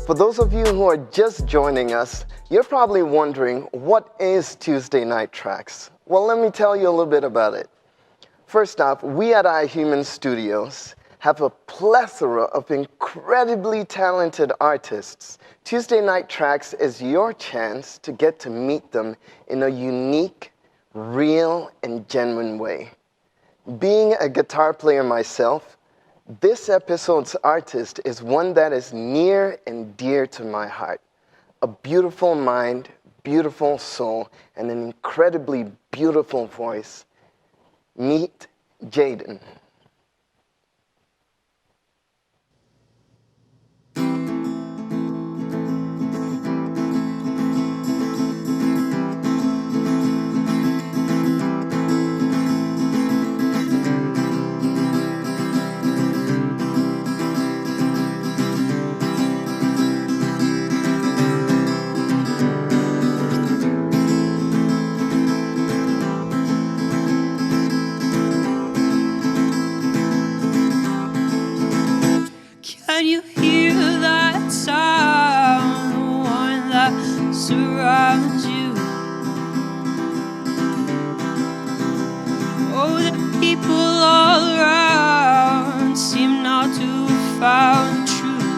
For those of you who are just joining us, you're probably wondering, what is Tuesday Night Tracks? Well, let me tell you a little bit about it. First off, we at iHuman Studios have a plethora of incredibly talented artists. Tuesday Night Tracks is your chance to get to meet them in a unique, real, and genuine way. Being a guitar player myself, this episode's artist is one that is near and dear to my heart. A beautiful mind, beautiful soul, and an incredibly beautiful voice. Meet Jayden. Can you hear that sound, the one that surrounds you? Oh, the people all around seem not to have found truth.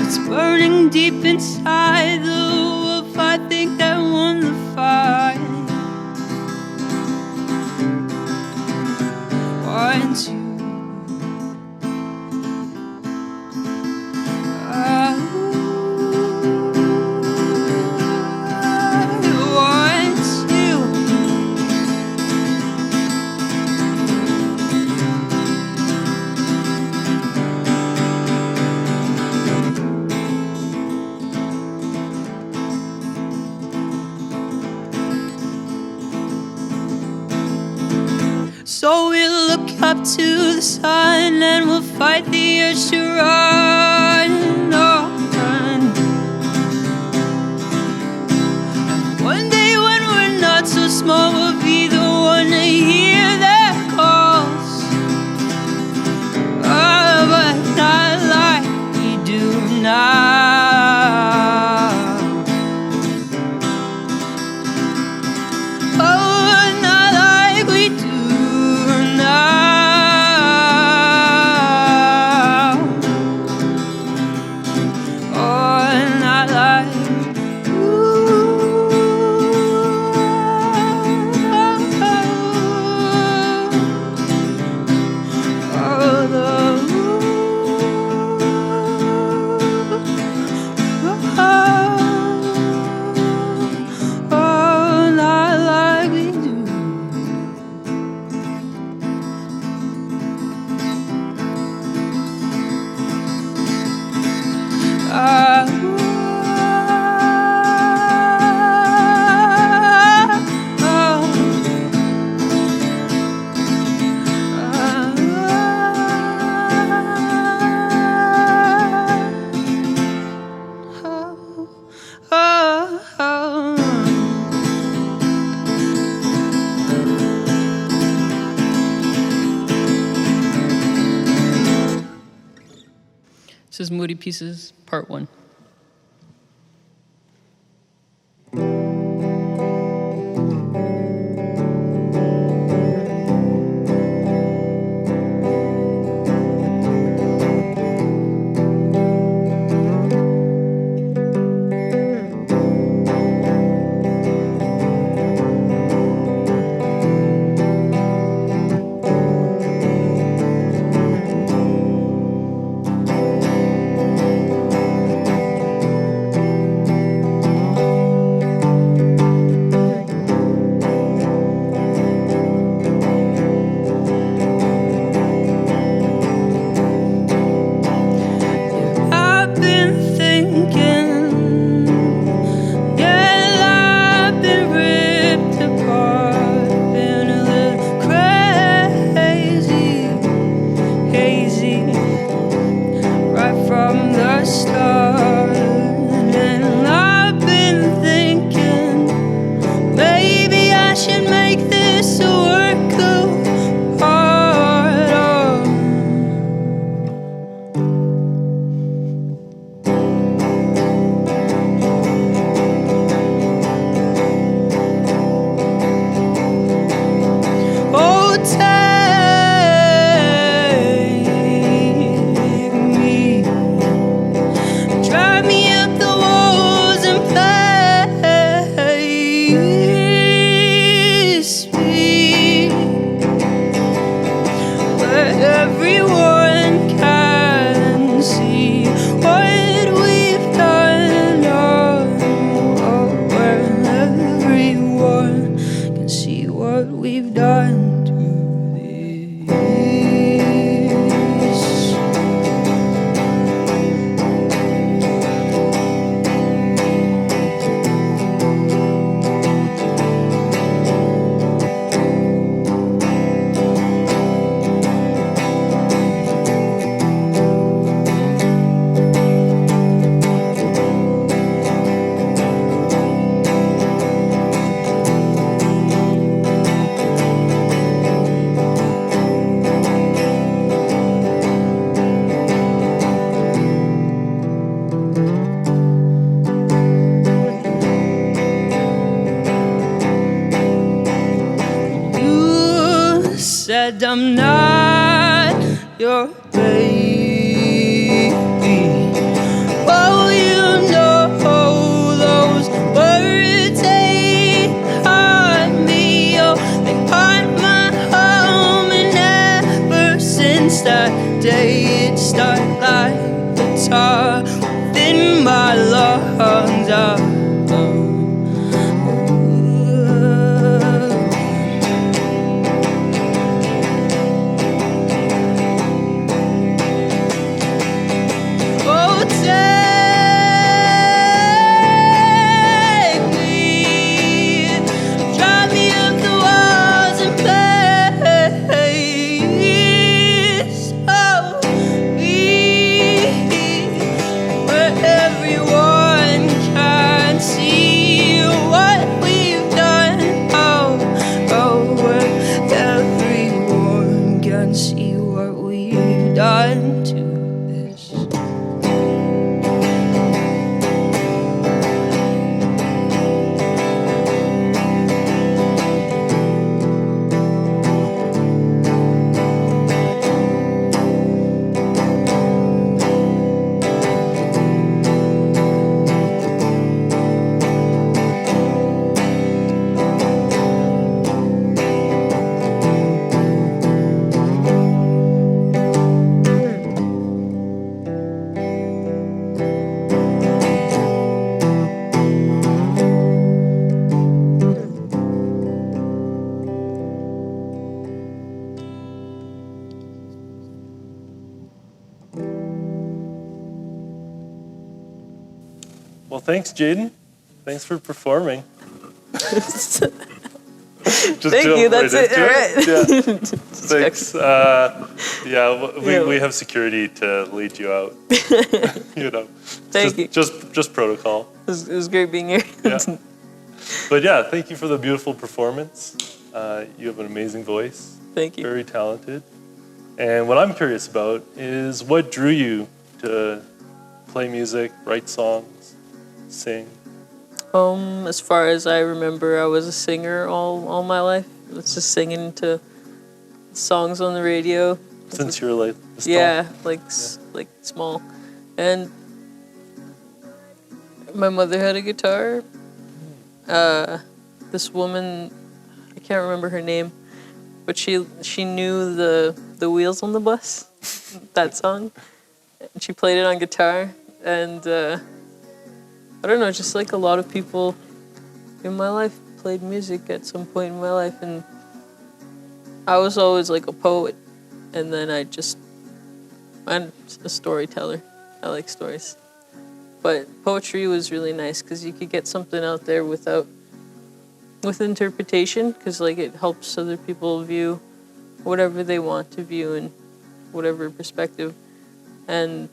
It's burning deep inside the wolf, I think, that won the fight. 1, 2. 1, 2. So we'll look up to the sun and we'll fight the urge to run. Oh, run. And one day when we're not so small, we'll be the one to hear their calls. Oh, but not like we do now. This is Moody Pieces, Part 1. glad I'm not your baby. Oh, you know those words they haunt me. Oh, they haunt my home, and ever since that day it started like the tar within my lungs. Oh, take me, drive me up the walls and place. Oh, be where everyone can see what we've done. Oh, where everyone can see what we've done to this. Well, thanks, Jayden. Thanks for performing. Just Thank jump you. That's right it. into All right. Yeah. Thanks. We have security to lead you out. You know. Thank you. Just protocol. It was great being here. Yeah. But yeah, thank you for the beautiful performance. You have an amazing voice. Thank you. Very talented. And what I'm curious about is what drew you to play music, write songs, sing? As far as I remember, I was a singer all my life. It's just singing to songs on the radio. Since you were like this tall? Yeah, like small. And my mother had a guitar. This woman, I can't remember her name, but she knew the Wheels on the Bus, that song. And she played it on guitar. And I don't know, just like a lot of people in my life played music at some point in my life. And I was always like a poet. And then I'm a storyteller. I like stories. But poetry was really nice because you could get something out there with interpretation, because like it helps other people view whatever they want to view in whatever perspective. And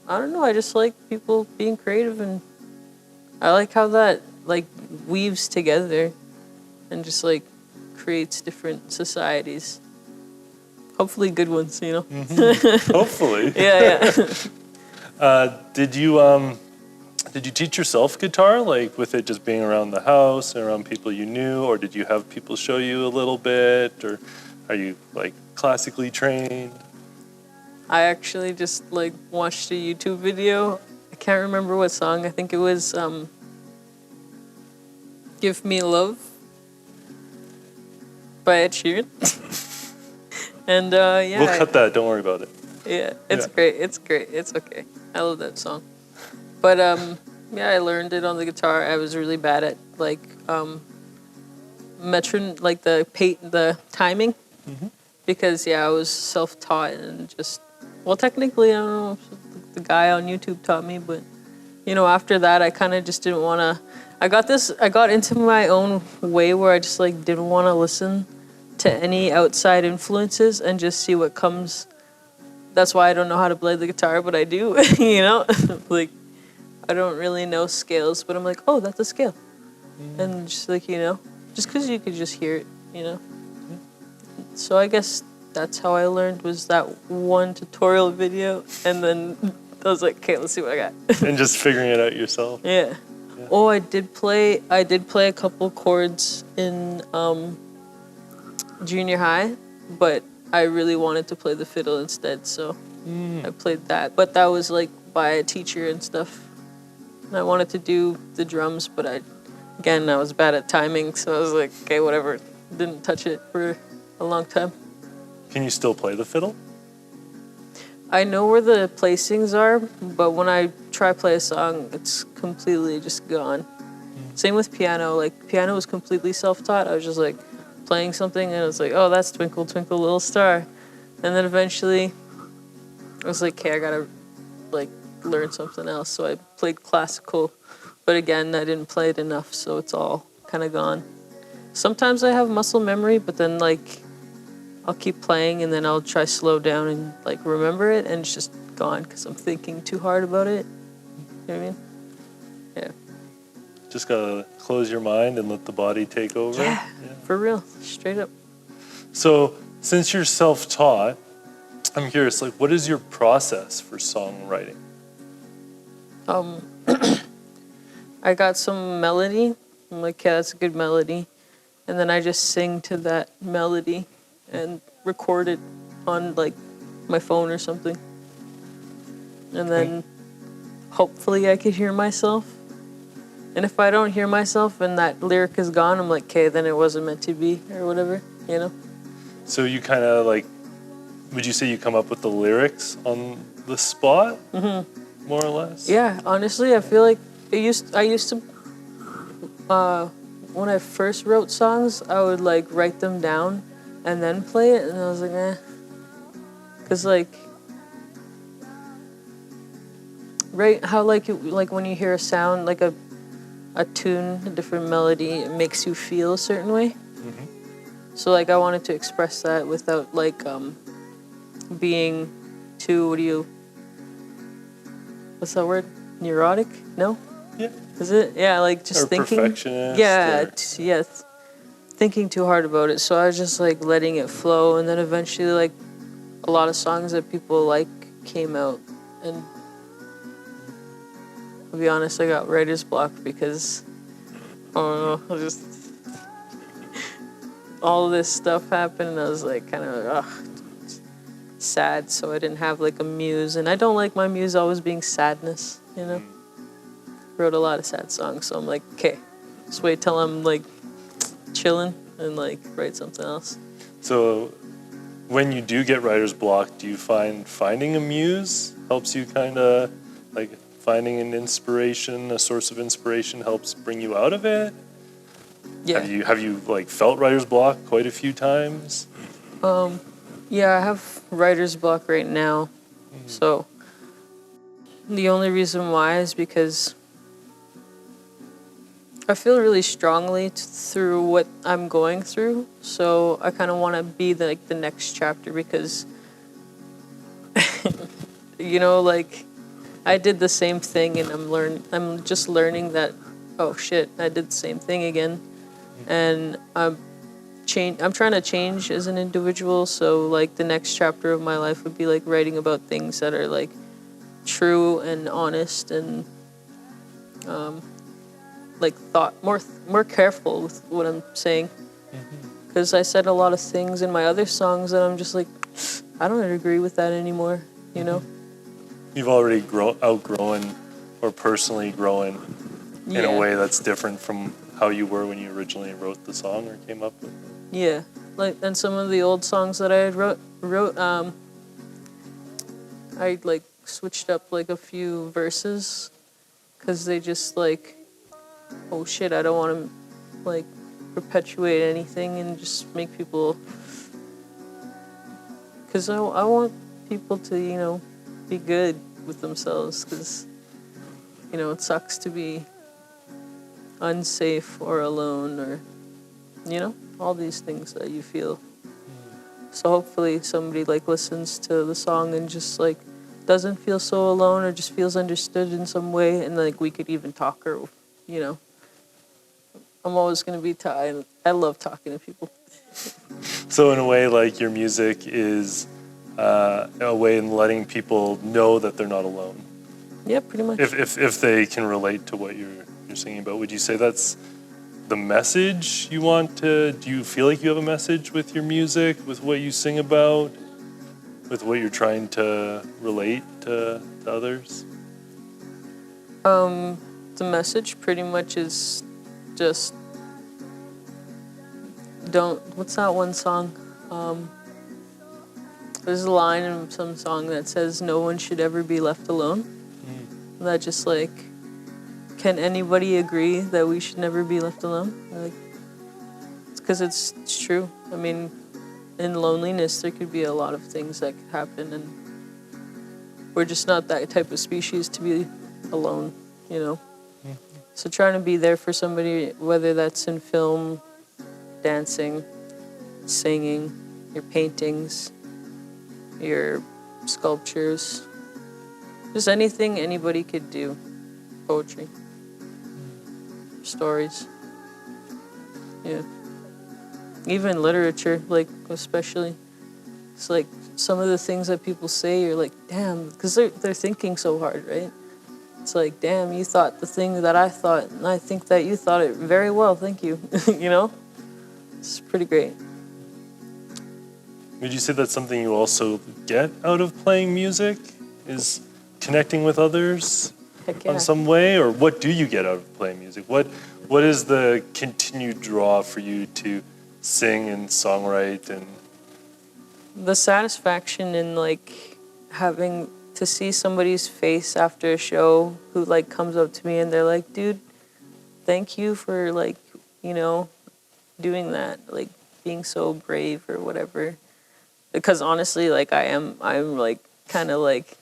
I don't know, I just like people being creative, and I like how that like weaves together and just like creates different societies. Hopefully good ones, you know? Mm-hmm. Hopefully. Yeah. Did you teach yourself guitar, like with it just being around the house and around people you knew, or did you have people show you a little bit, or are you like classically trained? I actually just like watched a YouTube video. I can't remember what song. I think it was Give Me Love by Ed Sheeran. And yeah. We'll cut that, don't worry about it. Yeah, it's great. It's great. It's okay. I love that song. But yeah, I learned it on the guitar. I was really bad at like like the timing, because I was self-taught and just, well, technically I don't know if the guy on YouTube taught me, but you know, after that I kind of just didn't want to. I got into my own way where I just like didn't want to listen to any outside influences and just see what comes. That's why I don't know how to play the guitar, but I do, you know? Like, I don't really know scales, but I'm like, oh, that's a scale. And just like, you know, just because you could just hear it, you know? So I guess that's how I learned, was that one tutorial video, and then I was like, okay, let's see what I got. And just figuring it out yourself. Yeah. Oh, I did play a couple chords in junior high, but I really wanted to play the fiddle instead, so I played that. But that was like by a teacher and stuff. And I wanted to do the drums, but I was bad at timing, so I was like, okay, whatever. Didn't touch it for a long time. Can you still play the fiddle? I know where the placings are, but when I try play a song, it's completely just gone. Same with piano. Like, piano was completely self-taught. I was just like playing something, and it was like, oh, that's Twinkle, Twinkle, Little Star. And then eventually, I was like, okay, I gotta like learn something else. So I played classical, but again, I didn't play it enough, so it's all kind of gone. Sometimes I have muscle memory, but then like I'll keep playing and then I'll try slow down and like remember it, and it's just gone because I'm thinking too hard about it. You know what I mean? Yeah. Just gotta close your mind and let the body take over. Yeah, for real, straight up. So since you're self-taught, I'm curious, like, what is your process for songwriting? I got some melody. I'm like, yeah, that's a good melody. And then I just sing to that melody and record it on like my phone or something. And then hopefully I could hear myself. And if I don't hear myself and that lyric is gone, I'm like, okay, then it wasn't meant to be or whatever, you know? So you kind of like, would you say you come up with the lyrics on the spot, more or less? Yeah, honestly, I feel like I used to, when I first wrote songs, I would like write them down and then play it, and I was like, eh. Cause like, right, how like when you hear a sound, like a tune, a different melody, it makes you feel a certain way. So like I wanted to express that without like being too, what's that word? Neurotic? No? Yeah. Is it? Yeah, like just Or thinking. perfectionist. Yeah, or- yes. Thinking too hard about it. So I was just like letting it flow, and then eventually like a lot of songs that people like came out, and to be honest, I got writer's block because I don't know, all this stuff happened, and I was like kind of sad, so I didn't have like a muse, and I don't like my muse always being sadness, you know? Wrote a lot of sad songs, so I'm like, okay, just wait till I'm like chilling and like write something else. So when you do get writer's block, do you find finding a muse helps you kind of like finding an inspiration, a source of inspiration helps bring you out of it? Yeah. Have you like felt writer's block quite a few times? Yeah, I have writer's block right now. So the only reason why is because I feel really strongly through what I'm going through. So I kind of want to be the next chapter because, you know, like I did the same thing, and I'm just learning that, oh shit, I did the same thing again. And I'm trying to change as an individual, so like the next chapter of my life would be like writing about things that are like true and honest, and like more careful with what I'm saying, because I said a lot of things in my other songs that I'm just like, I don't agree with that anymore, you know? You've already outgrown or personally grown in a way that's different from how you were when you originally wrote the song or came up with it. Yeah, like, and some of the old songs that I had wrote, I like switched up like a few verses, because they just like, oh shit, I don't want to like perpetuate anything and just make people, because I want people to, you know, be good with themselves, because, you know, it sucks to be unsafe or alone, or, you know, all these things that you feel. So hopefully somebody like listens to the song and just like doesn't feel so alone, or just feels understood in some way, and like we could even talk, or, you know, I'm always going to be I love talking to people. So in a way, like your music is a way in letting people know that they're not alone. Yeah, pretty much. If they can relate to what you're singing about, would you say that's the message you want to, do you feel like you have a message with your music, with what you sing about, with what you're trying to relate to others? The message pretty much is just what's that one song? There's a line in some song that says, "No one should ever be left alone." That just like, can anybody agree that we should never be left alone? Like, it's because it's true. I mean, in loneliness, there could be a lot of things that could happen, and we're just not that type of species to be alone, you know? So trying to be there for somebody, whether that's in film, dancing, singing, your paintings, your sculptures, just anything anybody could do. Poetry, stories, yeah. Even literature, like, especially. It's like some of the things that people say, you're like, damn, because they're thinking so hard, right? It's like, damn, you thought the thing that I thought, and I think that you thought it very well, thank you. You know? It's pretty great. Would you say that's something you also get out of playing music? Is connecting with others Heck yeah. in some way? Or what do you get out of playing music? What is the continued draw for you to sing and songwrite? And The satisfaction in, like, having to see somebody's face after a show who, like, comes up to me and they're like, dude, thank you for, like, you know, doing that, like, being so brave or whatever. Because honestly, like, I'm like, kind of like,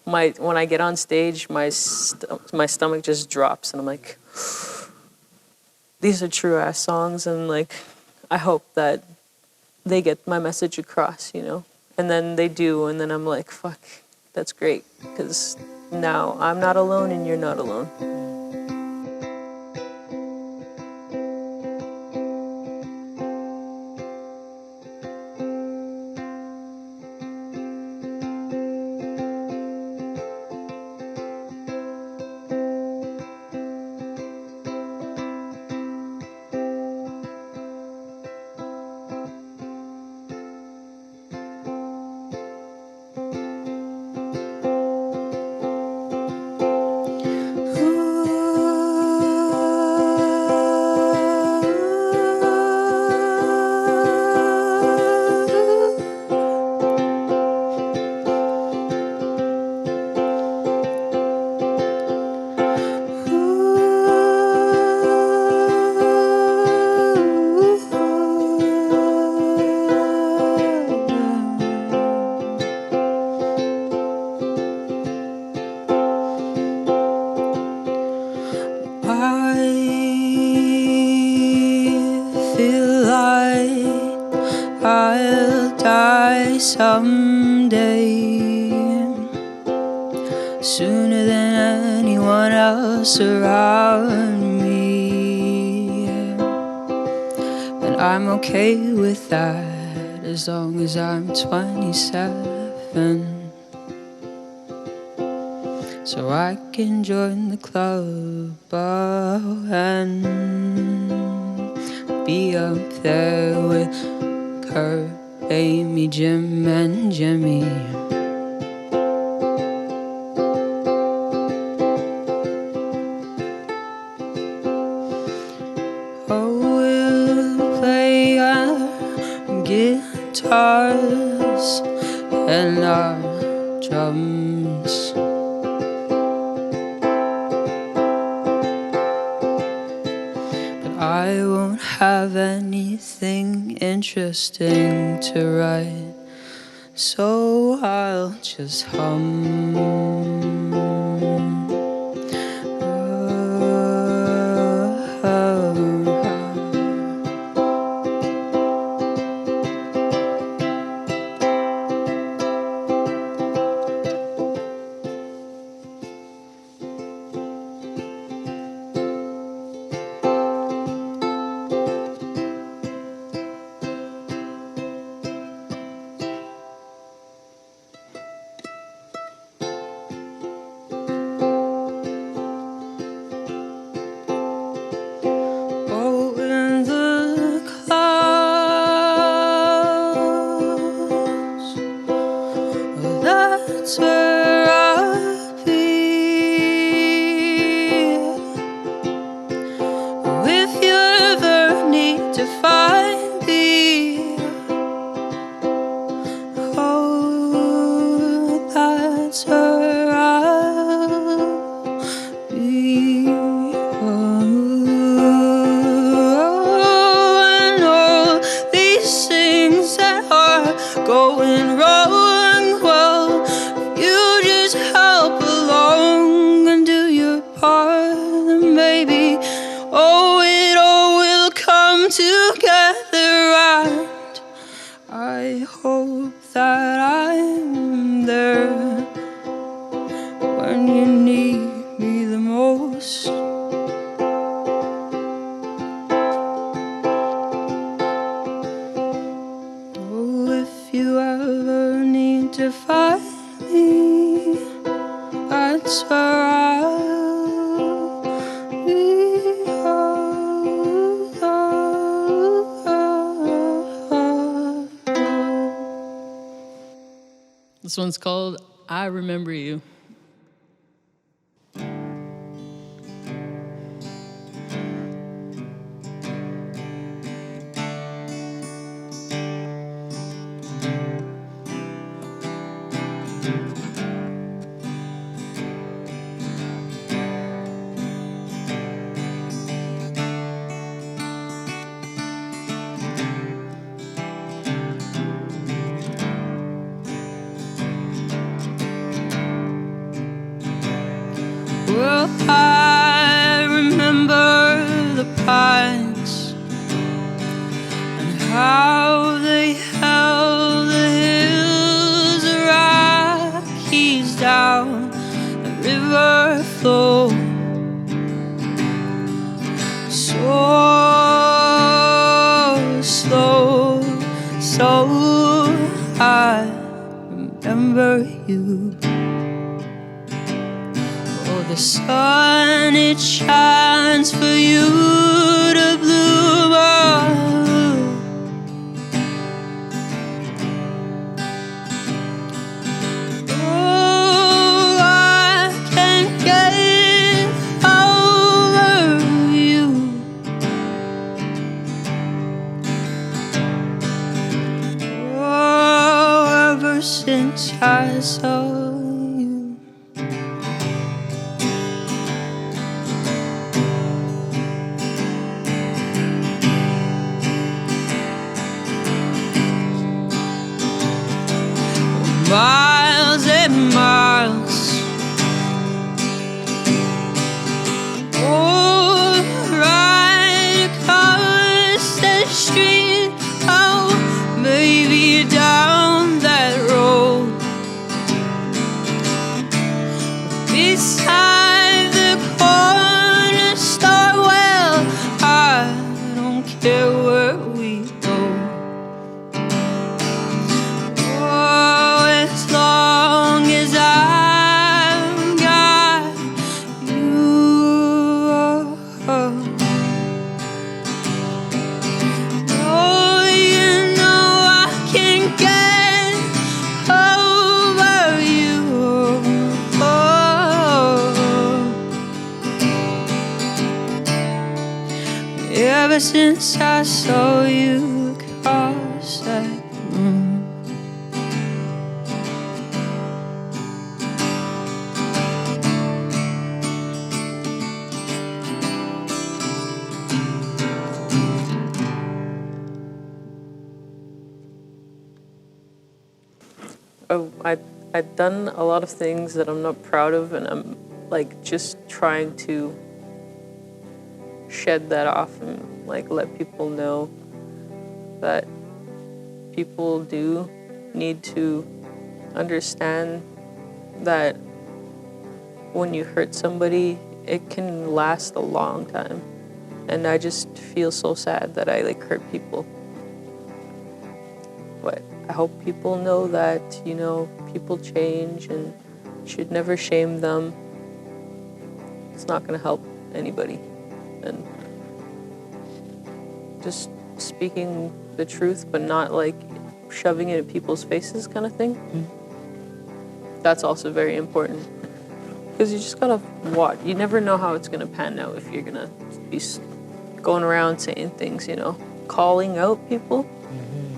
when I get on stage, my stomach just drops and I'm like, these are true ass songs, and like, I hope that they get my message across, you know? And then they do, and then I'm like, fuck, that's great, because now I'm not alone and you're not alone. I'll die someday, sooner than anyone else around me. And I'm okay with that, as long as I'm 27. So I can join the club and be up there with Kurt, Amy, Jim, and Jimmy. Oh, we'll play our guitars and our drums. I won't have anything interesting to write, so I'll just hum. that I'm there when you need me the most. Oh, if you ever need to find me, that's where I'll be. This one's called I Remember You. Well, I remember the pines and how they held the hills of Rockies down the river flow. So slow, so I remember you. Oh, the sun, it shines for you to bloom. Oh, I can't get over you. Oh, ever since I saw you. Miles and miles, oh, right across the street, oh, maybe down that road, beside the corner store. Well, I don't care where we go. Oh, as long as I've got you. Oh, you know I can't get over you. Oh, ever since I saw you across that room. Oh, I've done a lot of things that I'm not proud of, and I'm like just trying to shed that off and like let people know that people do need to understand that when you hurt somebody, it can last a long time. And I just feel so sad that I like hurt people. But I hope people know that, you know, people change and should never shame them. It's not going to help anybody. And just speaking the truth, but not like shoving it in people's faces kind of thing. That's also very important. Because you just got to watch. You never know how it's going to pan out if you're going to be going around saying things, you know, calling out people.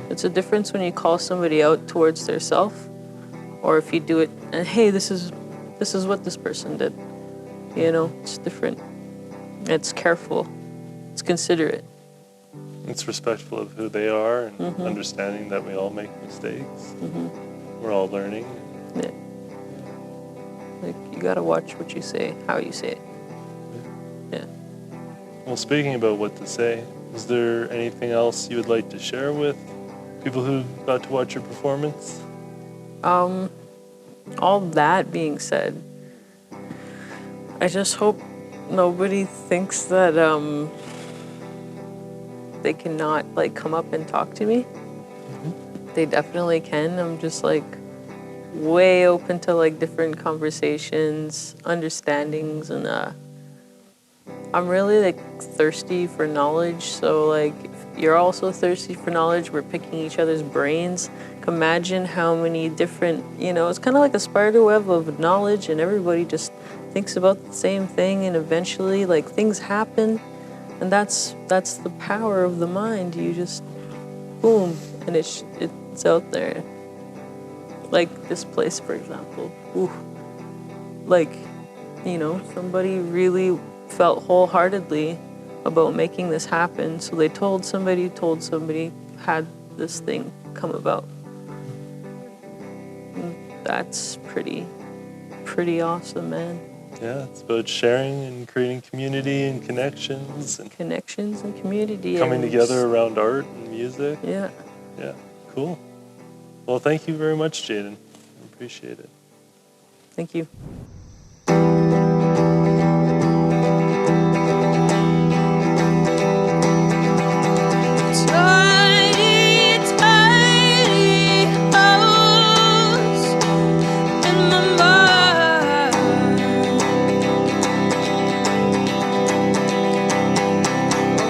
It's a difference when you call somebody out towards their self, or if you do it and hey, this is what this person did. You know, it's different. It's careful. It's considerate. It's respectful of who they are and understanding that we all make mistakes. We're all learning. Yeah. Like you gotta watch what you say, how you say it. Yeah. Well, speaking about what to say, is there anything else you would like to share with people who got to watch your performance? All that being said, I just hope nobody thinks that they cannot like come up and talk to me. They definitely can. I'm just like way open to like different conversations, understandings, and I'm really like thirsty for knowledge. So like if you're also thirsty for knowledge, we're picking each other's brains. Imagine how many different, it's kind of like a spider web of knowledge, and everybody just thinks about the same thing, and eventually like things happen, and that's the power of the mind. You just boom, and it's out there. Like this place, for example. Ooh. Like, somebody really felt wholeheartedly about making this happen, so they told somebody, had this thing come about. And that's pretty awesome, man. Yeah, it's about sharing and creating community and connections and Community. coming together around art and music. Yeah. Yeah, cool. Well, thank you very much, Jayden. I appreciate it. Thank you. Tiny, tiny house in my mind.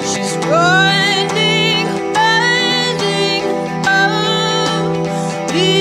She's running, running of me.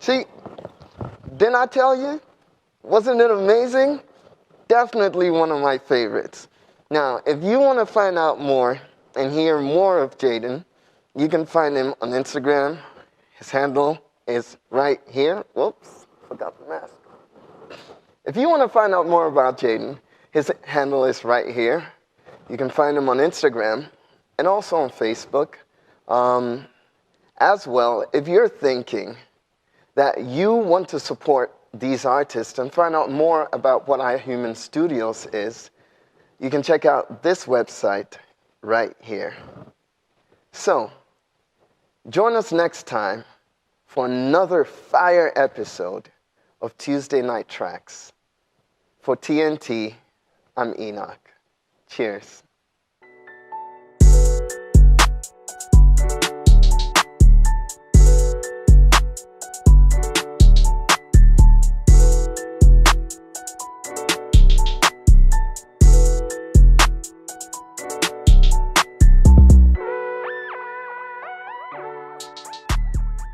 See, didn't I tell you? Wasn't it amazing? Definitely one of my favorites. Now, if you want to find out more and hear more of Jayden, you can find him on Instagram. His handle is right here. Whoops, forgot the mask. If you want to find out more about Jayden, his handle is right here. You can find him on Instagram and also on Facebook. As well, if you're thinking that you want to support these artists and find out more about what iHuman Studios is, you can check out this website right here. So, join us next time for another fire episode of Tuesday Night Tracks. For TNT, I'm Enoch. Cheers.